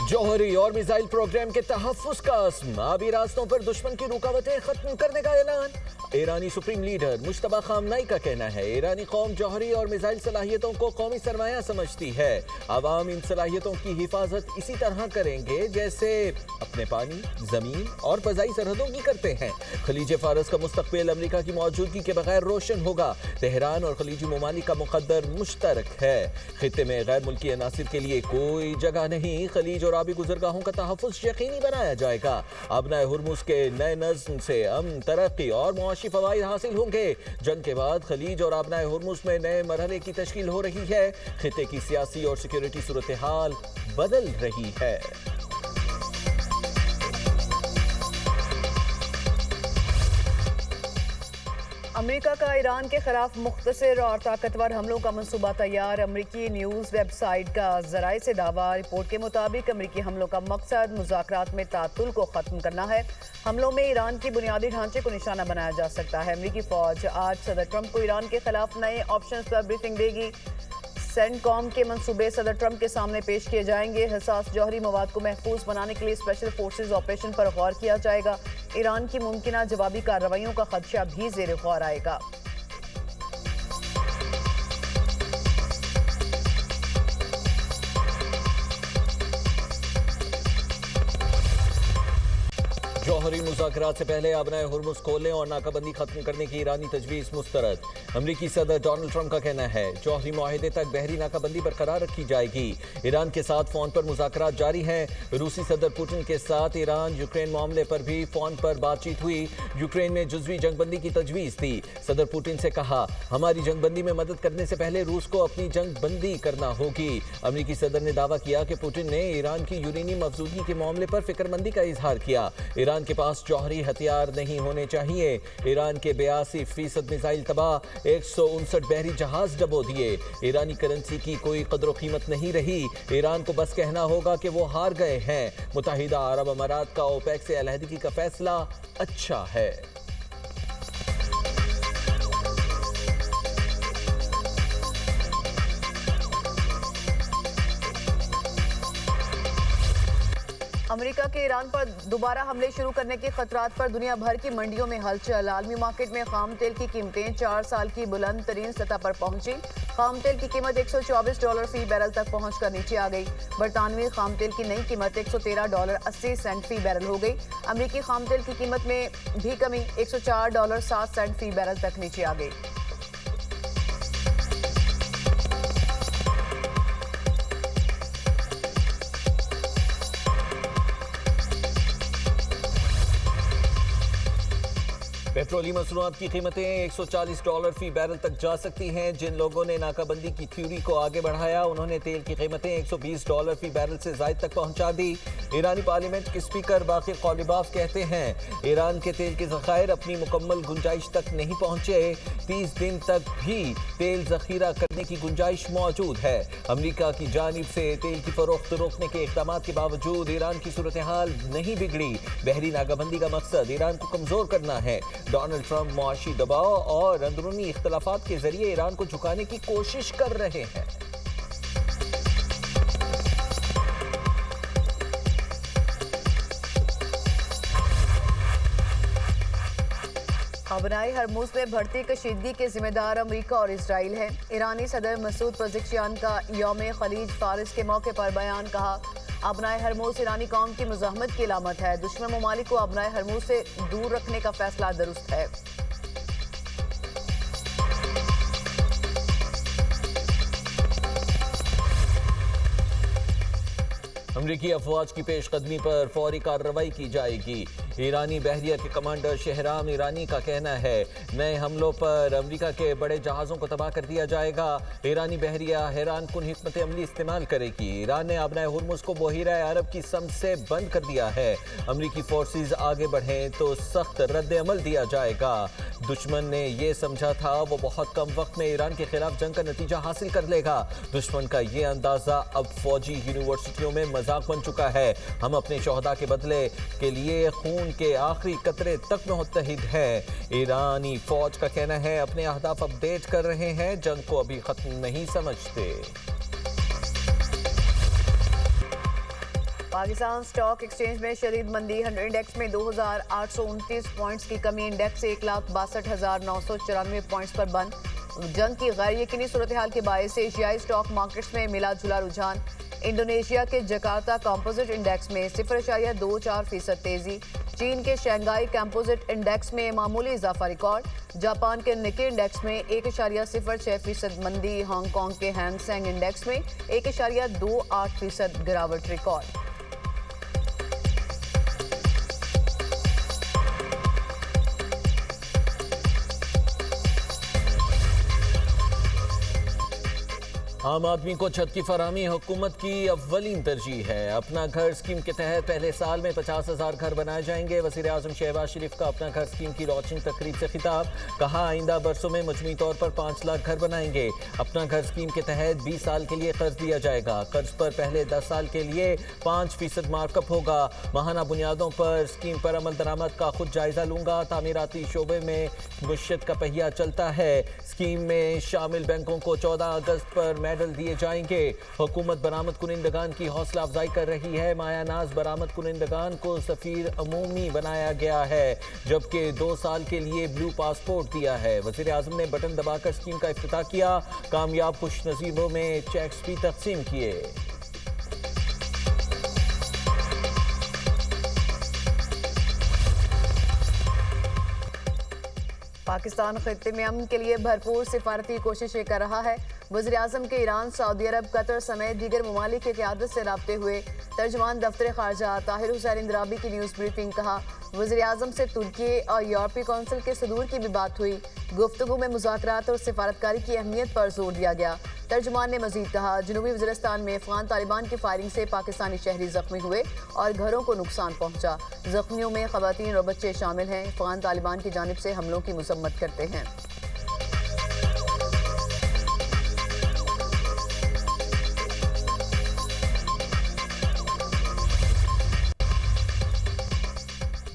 जौहरी और missile programme के तहफ्फुज़ का अज़्म, आबी रास्तों पर दुश्मन की रुकावटें खत्म करने का ऐलान। ईरानी सुप्रीम लीडर मुश्तबा खामनाई का कहना है ईरानी कौम जौहरी और मिसाइल सलाहियतों को कौमी सरमाया समझती है। अवाम इन सलाहियतों की हिफाजत इसी तरह करेंगे जैसे अपने पानी, जमीन और फजाई सरहदों की करते हैं। खलीज फारस का मुस्तकबिल अमरीका की मौजूदगी के बगैर रोशन होगा। तेहरान और खलीजी ममालिक का मुकद्दर मुश्तरक है। खित्ते में गैर मुल्की अनासिर के लिए कोई जगह नहीं। खलीज और आबी गुजरगाहों का तहफ़्फ़ुज़ यकीनी बनाया जाएगा। अबनाए हुर्मुज़ के नए नज़्म से अमन, तरक्की और मुआशी फ़वाइद हासिल होंगे। जंग के बाद खलीज और अबनाए हुर्मुज़ में नए मरहले की तश्कील हो रही है। खित्ते की सियासी और सिक्योरिटी सूरत हाल बदल रही है। अमेरिका का ईरान के खिलाफ मुख्तसर और ताकतवर हमलों का मंसूबा तैयार। अमेरिकी न्यूज़ वेबसाइट का ज़राए से दावा। रिपोर्ट के मुताबिक अमेरिकी हमलों का मकसद मुज़ाकरात में तातुल को ख़त्म करना है। हमलों में ईरान की बुनियादी ढांचे को निशाना बनाया जा सकता है। अमेरिकी फ़ौज आज सदर ट्रंप को ईरान के खिलाफ नए ऑप्शन पर ब्रीफिंग देगी। सेंटकॉम के मंसूबे सदर ट्रंप के सामने पेश किए जाएंगे। हसास जौहरी मवाद को महफूज बनाने के लिए स्पेशल फोर्सेज ऑपरेशन पर गौर किया जाएगा। ईरान की मुमकिना जवाबी कार्रवाइयों का खदशा भी ज़ेर गौर आएगा। जौहरी मुज़ाकरात से पहले अबनाए हुर्मुज़ खोलने और नाकाबंदी खत्म करने की ईरानी तजवीज़ मुस्तरद। अमरीकी सदर डोनाल्ड ट्रंप का कहना है जौहरी मुआहदे तक बहरी नाकाबंदी बरकरार रखी जाएगी। ईरान के साथ फ़ोन पर मुज़ाकरात जारी हैं। रूसी सदर पुतिन के साथ ईरान यूक्रेन मामले पर भी फ़ोन पर बातचीत हुई। यूक्रेन में जुज़वी जंगबंदी की तजवीज़ थी। सदर पुतिन से कहा हमारी जंगबंदी में मदद करने से पहले रूस को अपनी जंगबंदी करना होगी। अमरीकी सदर ने दावा किया कि पुतिन ने ईरान की यूरेनियम अफजूदगी के मामले पर फिक्रमंदी का इजहार किया। ईरान के पास जौहरी हथियार नहीं होने चाहिए। ईरान के 82% मिसाइल तबाह, 159 बहरी जहाज डबो दिए। ईरानी करेंसी की कोई कदर कीमत नहीं रही। ईरान को बस कहना होगा कि वो हार गए हैं। मुत्तहिदा अरब अमारात का ओपेक से अलहदगी का फैसला अच्छा है। अमेरिका के ईरान पर दोबारा हमले शुरू करने के खतरात पर दुनिया भर की मंडियों में हलचल। आलमी मार्केट में खाम तेल की कीमतें 4 साल की बुलंद तरीन सतह पर पहुंची। खाम तेल की कीमत $124 फी बैरल तक पहुंचकर नीचे आ गई। बरतानवी खाम तेल की नई कीमत $113.80 फी बैरल हो गई। अमेरिकी खाम तेल की कीमत में भी कमी $104.07 फी बैरल तक नीचे आ गई। पेट्रोलियम मसनूआत की कीमतें $140 फी बैरल तक जा सकती हैं। जिन लोगों ने नाकाबंदी की थ्योरी को आगे बढ़ाया उन्होंने तेल की कीमतें $120 फी बैरल से ज़ायद तक पहुंचा दी। ईरानी पार्लियामेंट के स्पीकर बाकिर कौलिबाफ कहते हैं ईरान के तेल के ज़खायर अपनी मुकम्मल गुंजाइश तक नहीं पहुंचे। 30 दिन तक भी तेल ज़खीरा करने की गुंजाइश मौजूद है। अमरीका की जानिब से तेल की फरोख्त रोकने के इक़दाम के बावजूद ईरान की सूरत हाल नहीं बिगड़ी। बहरी नाकाबंदी का मकसद ईरान को कमज़ोर करना है। डोनाल्ड ट्रंप मुआशी दबाव और अंदरूनी इख्तलाफात के जरिए ईरान को झुकाने की कोशिश कर रहे हैं। अबनाए हरमुज़ में बढ़ती कशीदगी के जिम्मेदार अमेरिका और इसराइल है। ईरानी सदर मसूद पज़ेश्कियान का यौम खलीज फारिस के मौके पर बयान। कहा अबनाए हरमुज़ ईरानी कौम की मुज़ाहमत की अलामत है। दुश्मन ममालिक को अबनाए हरमुज़ से दूर रखने का फैसला दुरुस्त है। अमरीकी अफवाज की पेशकदमी पर फौरी कार्रवाई की जाएगी। ईरानी बहरिया के कमांडर शहराम ईरानी का कहना है नए हमलों पर अमरीका के बड़े जहाज़ों को तबाह कर दिया जाएगा। ईरानी बहरिया हैरान कुन हिकमत अमली इस्तेमाल करेगी। ईरान ने अबनाए हुर्मुज़ को बहीरा अरब की समझ से बंद कर दिया है। अमरीकी फोर्सेज आगे बढ़ें तो सख्त रद्द अमल दिया जाएगा। दुश्मन ने यह समझा था वो बहुत कम वक्त में ईरान के खिलाफ जंग का नतीजा हासिल कर लेगा। दुश्मन का ये अंदाजा अब फौजी यूनिवर्सिटियों में मजाक बन चुका है। हम अपने शोहदा के बदले के लिए खून के आखिरी कतरे तक में मुत्तहिद हैं। ईरानी फौज का कहना है अपने अहदाफ अपडेट कर रहे हैं, जंग को अभी खत्म नहीं समझते। पाकिस्तान स्टॉक एक्सचेंज में शदीद मंदी, 100 इंडेक्स में 2,829 पॉइंट्स की कमी, इंडेक्स 1,62,994 पॉइंट्स पर बंद। जंग की गैर यकीनी सूरत हाल के बायस एशियाई स्टॉक मार्केट्स में मिला जुला रुझान। इंडोनेशिया के जकार्ता कंपोजिट इंडेक्स में 0.24% तेजी, चीन के शंघाई कंपोजिट इंडेक्स में मामूली इजाफा रिकॉर्ड, जापान के निक्की इंडेक्स में 1.06% मंदी, हांगकांग के हैंग सेंग इंडेक्स में 1.28% गिरावट रिकॉर्ड। आम आदमी को छत की फराहमी हुकूमत की अव्वलीन तरजीह है। अपना घर स्कीम के तहत पहले साल में 50,000 घर बनाए जाएंगे। वज़ीर आज़म शहबाज शरीफ का अपना घर स्कीम की लॉन्चिंग तकरीब से खिताब, कहा आइंदा बरसों में मजमूई तौर पर 5 लाख घर बनाएंगे। अपना घर स्कीम के तहत 20 साल के लिए कर्ज दिया जाएगा। कर्ज पर पहले 10 साल के लिए 5% मार्कअप होगा। माहाना बुनियादों पर स्कीम पर अमल दरामद का खुद जायजा लूंगा। तामीराती शोबे में मुश्किल का पहिया चलता है। स्कीम में शामिल बैंकों को 14 अगस्त पर मेडल दिए जाएंगे। हुकूमत बरामद कुनिंदगान की हौसला अफजाई कर रही है। मायानाज बरामद कुनिंदगान को सफीर अमूमी बनाया गया है, जबकि 2 साल के लिए ब्लू पासपोर्ट दिया है। वज़ीर आज़म ने बटन दबाकर स्कीम का इफ्तिताह किया। कामयाब खुश नसीबों में चेक्स भी तकसीम किए। पाकिस्तान खित्ते में अमन के लिए भरपूर सिफारती कोशिशें कर रहा है। वज़ीर आज़म के ईरान, सऊदी अरब, कतर समेत दीगर ममालिक की क़यादत से राब्ते हुए। तर्जमान दफ्तर ख़ारजा ताहिर हुसैन इंदराबी की न्यूज़ ब्रीफिंग, कहा वज़ीर आज़म से तुर्की और यूरोपीय कौंसिल के सदूर की भी बात हुई। गुफ्तगू में मुज़ाकरात और सिफारतकारी की अहमियत पर जोर दिया गया। तर्जमान ने मजीद कहा जनूबी वज़ीरिस्तान में अफ़गान तालिबान की फायरिंग से पाकिस्तानी शहरी ज़ख्मी हुए और घरों को नुकसान पहुंचा। ज़ख्मियों में ख़वातीन और बच्चे शामिल हैं। अफ़गान तालिबान की जानिब से हमलों की मज़म्मत करते हैं।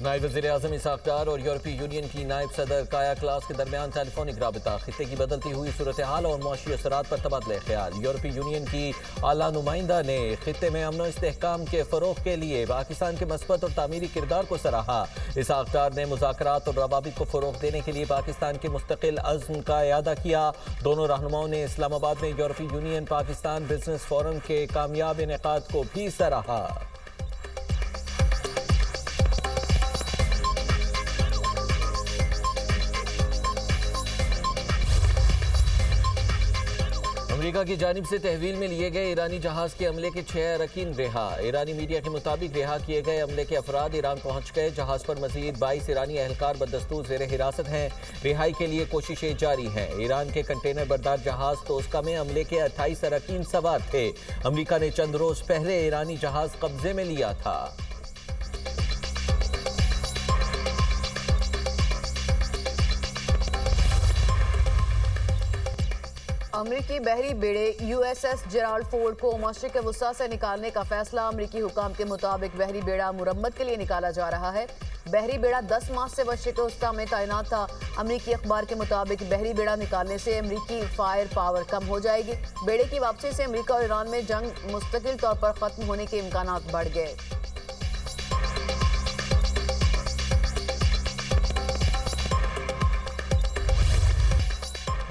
नायब वज़ीर आज़म इसाक डार और यूरोपीय यूनियन की नायब सदर काया क्लास के दरमियान टेलीफोनिक राबता, खित्ते की बदलती हुई सूरत हाल और मुआशी असरात पर तबादला ख्याल। यूरोपीय यूनियन की आला नुमाइंदा ने खित्ते में अमन इस्तेहकाम के फ़रोग़ के लिए पाकिस्तान के मस्बत और तामीरी किरदार को सराहा। इसाक डार ने मुज़ाकरात और रवाबित को फ़रोग़ देने के लिए पाकिस्तान के मुस्तकिल अज़्म का इयादा किया। दोनों रहनुमाओं ने इस्लामाबाद में यूरोपीय यूनियन पाकिस्तान बिजनेस फोरम के कामयाब इनेकाद को भी सराहा। अमेरिका की जानिब से तहवील में लिए गए ईरानी जहाज के अमले के 6 अरकान रिहा। ईरानी मीडिया के मुताबिक रिहा किए गए अमले के अफराद ईरान पहुंच गए। जहाज पर मजीद 22 ईरानी एहलकार बदस्तूर ज़ेर हिरासत हैं। रिहाई के लिए कोशिशें जारी हैं। ईरान के कंटेनर बरदार जहाज तोस्का में अमले के 28 अरकान सवार थे। अमेरिका ने चंद रोज पहले ईरानी जहाज कब्जे में लिया था। अमरीकी बहरी बेड़े USS जेराल्ड फोर्ड को मशरिक़ वुस्ता से निकालने का फैसला। अमरीकी हुकाम के मुताबिक बहरी बेड़ा मुरम्मत के लिए निकाला जा रहा है। बहरी बेड़ा 10 माह से मशरिक़ वुस्ता में तैनात था। अमरीकी अखबार के मुताबिक बहरी बेड़ा निकालने से अमरीकी फायर पावर कम हो जाएगी। बेड़े की वापसी से अमरीका और ईरान में जंग मुस्तकिल तौर पर खत्म होने के इम्कानात बढ़ गए।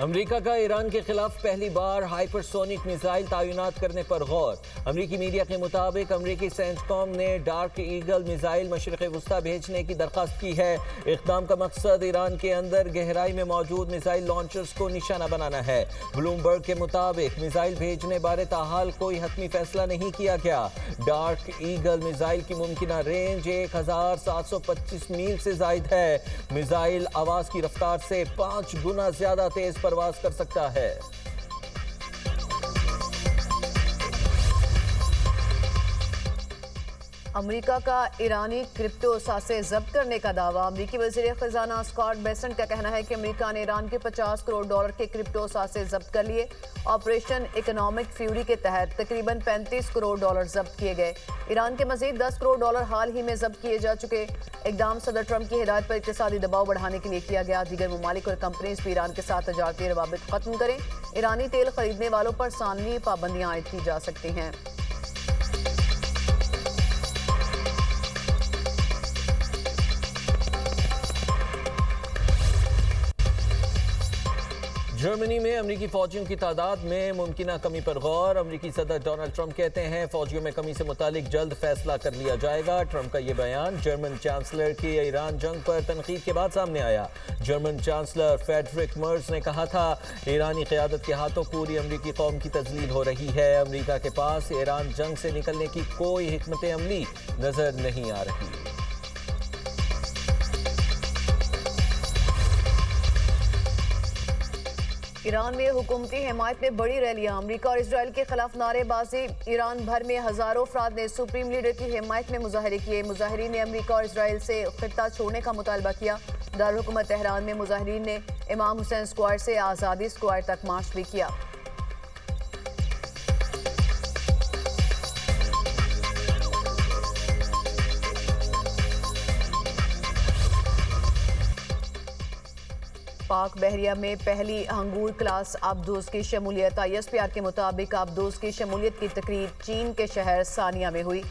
अमेरिका का ईरान के खिलाफ पहली बार हाइपरसोनिक मिसाइल तैनात करने पर गौर। अमरीकी मीडिया के मुताबिक अमरीकी सेंटकॉम ने डार्क ईगल मिसाइल मशरिक़ वुस्ता भेजने की दरख्वास्त की है। इक़दाम का मकसद ईरान के अंदर गहराई में मौजूद मिसाइल लॉन्चर्स को निशाना बनाना है। ब्लूमबर्ग के मुताबिक मिसाइल भेजने बारे ताहाल कोई हतमी फैसला नहीं किया गया। डार्क ईगल मिसाइल की मुमकिना रेंज 1725 मील से जायद है। मिसाइल आवाज की रफ्तार से 5 गुना ज्यादा तेज परवाज कर सकता है। अमेरिका का ईरानी क्रिप्टो असासे जब्त करने का दावा। अमेरिकी वज़ीर ख़ज़ाना स्कॉट बेसेंट का कहना है कि अमेरिका ने ईरान के $50 करोड़ के क्रिप्टो असासे जब्त कर लिए। ऑपरेशन इकोनॉमिक फ्यूरी के तहत तकरीबन $35 करोड़ जब्त किए गए। ईरान के मजीद $10 करोड़ हाल ही में जब्त किए जा चुके। इक़दाम सदर ट्रंप की हिदायत पर इक़्तिसादी दबाव बढ़ाने के लिए किया गया। दीगर ममालिक और कंपनीज भी ईरान के साथ तजारती रवाबित खत्म करें। ईरानी तेल खरीदने वालों पर सानवी पाबंदियां आयद की जा सकती हैं। जर्मनी में अमरीकी फौजियों की तादाद में मुमकिन कमी पर गौर। अमरीकी सदर डोनाल्ड ट्रंप कहते हैं फौजियों में कमी से मुतालिक जल्द फैसला कर लिया जाएगा। ट्रंप का ये बयान जर्मन चांसलर की ईरान जंग पर तनकीद के बाद सामने आया। जर्मन चांसलर फ्रेडरिक मर्ज ने कहा था ईरानी क़यादत के हाथों पूरी अमरीकी कौम की तजलील हो रही है। अमरीका के पास ईरान जंग से निकलने की कोई हिकमत अमली नजर नहीं आ रही। ईरान में हुकूमती हिमायत में बड़ी रैलियां, अमरीका और इसराइल के खिलाफ नारेबाजी। ईरान भर में हजारों अफराद ने सुप्रीम लीडर की हिमायत में मुजाहरे किए। मुजाहिरीन ने अमरीका और इसराइल से खित्ता छोड़ने का मुतालबा किया। दारुल हुकूमत तेहरान में मुजाहिरीन ने इमाम हुसैन स्क्वायर से आज़ादी स्क्वायर तक मार्च भी किया। पाक बहरिया में पहली हंगूर क्लास आबदोज की शमूलियत। ISPR के मुताबिक आबदोज की शमूलियत की तकरीब चीन के शहर सानिया में हुई।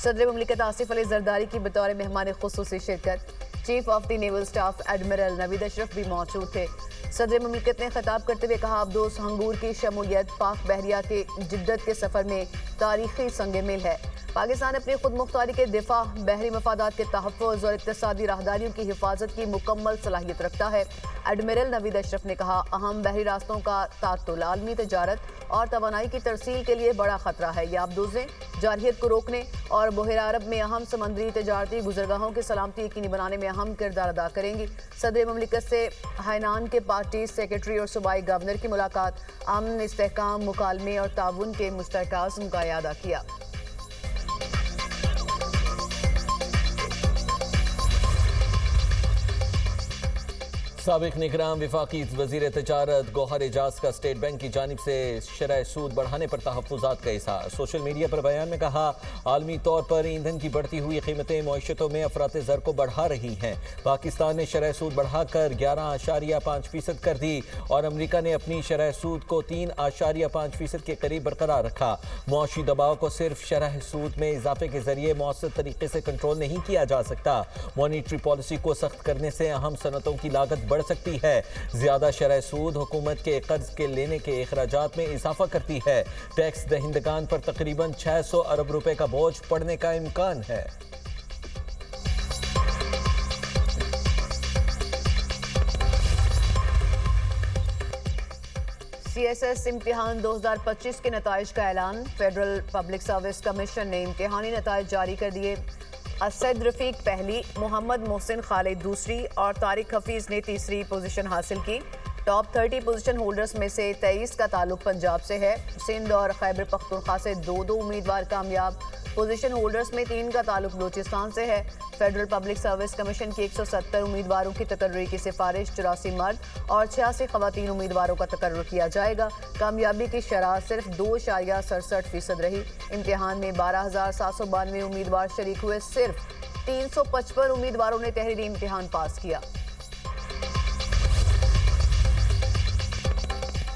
सदर मुमलिकत आसिफ अली जरदारी की बतौर मेहमान खुसूसी शिरकत। Chief of the naval staff admiral Naveed Ashraf भी मौजूद थे। सदर मुमलिकत ने खिताब करते हुए कहा आबदोज हंगूर की शमूलियत पाक बहरिया के जिद्दत के सफर में तारीखी संग मिल है। पाकिस्तान अपनी खुद मुख्तारी के दिफा, बहरी मफादात के तहफ़्फ़ुज़ और इक़्तिसादी राहदारियों की हिफाजत की मुकम्मल सलाहियत रखता है। एडमिरल नवीद अशरफ ने कहा अहम बहरी रास्तों का तातुल आलमी तजारत और तवानाई की तरसील के लिए बड़ा खतरा है। ये आबदोज़ें जारहियत को रोकने और बहर अरब में अहम समंदरी तजारती गुजरगाहों की सलामती यकीनी बनाने में अहम किरदार अदा करेंगी। सदर मुमलिकत से हैनान के पार्टी सेक्रेटरी और सूबाई गवर्नर की मुलाकात, अमन, इस्तेहकाम, मुकालमे और ताउन के मुश्तरका अज़्म का इयादा किया। साबिक निगरान वफाकी वज़ीर तजारत गौहर एजाज का स्टेट बैंक की जानिब से शरह सूद बढ़ाने पर तहफ़्फ़ुज़ात का इज़हार। सोशल मीडिया पर बयान में कहा आलमी तौर पर ईंधन की बढ़ती हुई कीमतें मईशतों में अफरात ज़र को बढ़ा रही हैं। पाकिस्तान ने शरह सूद बढ़ाकर 11.5% कर दी और अमरीका ने अपनी शरह सूद को 3.5% के करीब बरकरार रखा। मुआशी दबाव को सिर्फ शरह सूद में इजाफे के जरिए मौसर तरीके से कंट्रोल नहीं किया जा सकता। मॉनिटरी पॉलिसी को सख्त करने से अहम सनतों की लागत बढ़ सकती है। ज्यादा शरह सूद हुकूमत के कर्ज के लेने के अखराजात में इजाफा करती है। टैक्स दहिंदगान पर तकरीबन 600 अरब रुपए का बोझ पड़ने का इम्कान है। CSS इम्तिहान 2025 के नताइज का ऐलान। फेडरल पब्लिक सर्विस कमीशन ने इम्तिहानी नताइज जारी कर दिए। असद रफीक पहली, मोहम्मद मोहसिन खालिद दूसरी और तारिक हफीज ने तीसरी पोजीशन हासिल की। टॉप 30 पोजीशन होल्डर्स में से 23 का ताल्लुक पंजाब से है। सिंध और खैबर पख्तूनख्वा से 2-2 उम्मीदवार कामयाब। पोजीशन होल्डर्स में 3 का ताल्लुक बलूचिस्तान से है। फेडरल पब्लिक सर्विस कमीशन की 170 उम्मीदवारों की तकर्री की सिफारिश 84 मर्द और 86 खवातीन उम्मीदवारों का तकर्रुर किया जाएगा। कामयाबी की शरह सिर्फ 2.67% रही। इम्तिहान में 12,792 उम्मीदवार शरीक हुए। सिर्फ 355 उम्मीदवारों ने तहरीरी इम्तिहान पास किया।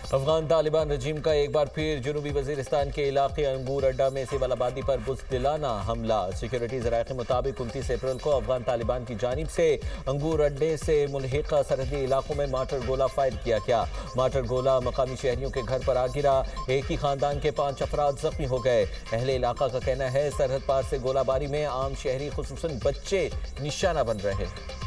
अफगान तालिबान रजीम का एक बार फिर जनूबी वजीरिस्तान के इलाके अंगूर अड्डा में सिविल आबादी पर बुज़दिलाना हमला। सिक्योरिटी ज़राए के मुताबिक 29 अप्रैल को अफगान तालिबान की जानिब से अंगूर अड्डे से मुल्हिका सरहदी इलाकों में मार्टर गोला फायर किया गया। मार्टर गोला मकामी शहरियों के घर पर आ गिरा। एक ही खानदान के 5 अफराद जख्मी हो गए। अहले इलाका का कहना है सरहद पार से गोलाबारी में आम शहरी खुसूसन बच्चे निशाना बन रहे हैं।